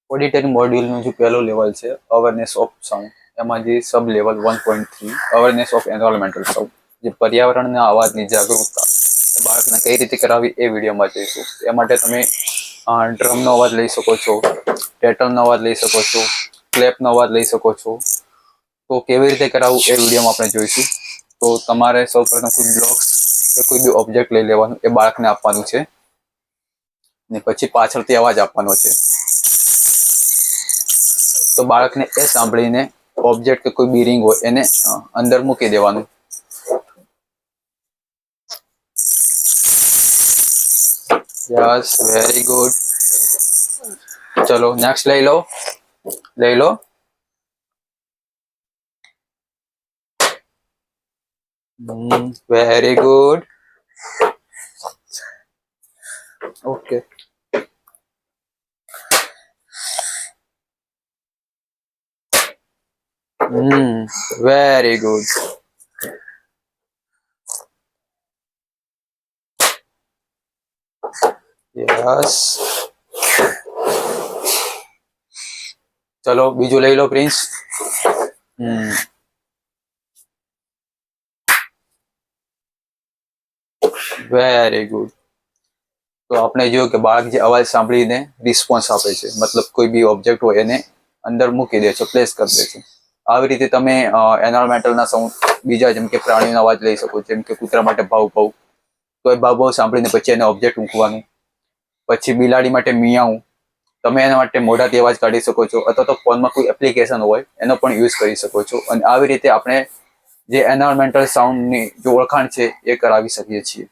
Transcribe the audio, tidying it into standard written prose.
Auditory મોડ્યુલનું જે પહેલું level છે અવેરનેસ ઓફ સાઉન્ડ, એમાં જે sub level 1.3 awareness of environmental sound, જે પર્યાવરણના અવાજની જાગૃતતા બાળકને કઈ રીતે કરાવી એ વિડીયોમાં જોઈશું. એ માટે તમે ડ્રમનો અવાજ લઈ શકો છો, ટેટલનો અવાજ લઈ શકો છો, ક્લેપનો અવાજ લઈ શકો છો. તો કેવી રીતે કરાવવું એ વિડીયોમાં આપણે જોઈશું. તો તમારે સૌપ્રથમ કોઈ બ્લોક્સ કે કોઈ બી ઓબ્જેક્ટ લઈ લેવાનું, એ બાળકને આપવાનું છે ને પછી પાછળથી અવાજ આપવાનો છે. તો બાળકને એ સાંભળીને ઓબ્જેક્ટ કે કોઈ બી રિંગ હોય એને અંદર મૂકી દેવાનું. Yes, very good. ચલો નેક્સ્ટ લઈ લો. Very good. Okay. Very good. Yes. ચલો બીજું લઈ લો પ્રિન્સ. Very good. તો આપણે જોયું કે બાળક જે અવાજ સાંભળીને રિસ્પોન્સ આપે છે, મતલબ કોઈ બી ઓબ્જેક્ટ હોય એને અંદર મૂકી દે છે, પ્લેસ કરી દે છે. આવી રીતે તમે એન્વાયરમેન્ટલના સાઉન્ડ બીજા જેમ કે પ્રાણીઓનો અવાજ લઈ શકો, જેમ કે કૂતરા માટે ભાવ ભાવ, તો એ ભાવ ભાવ સાંભળીને પછી એને ઓબ્જેક્ટ મૂકવાનું. પછી બિલાડી માટે મિયાઉ, તમે એના માટે મોઢાથી અવાજ કાઢી શકો છો, અથવા તો ફોનમાં કોઈ એપ્લિકેશન હોય એનો પણ યુઝ કરી શકો છો. અને આવી રીતે આપણે જે એન્વાયરમેન્ટલ સાઉન્ડની જે ઓળખાણ છે એ કરાવી શકીએ છીએ.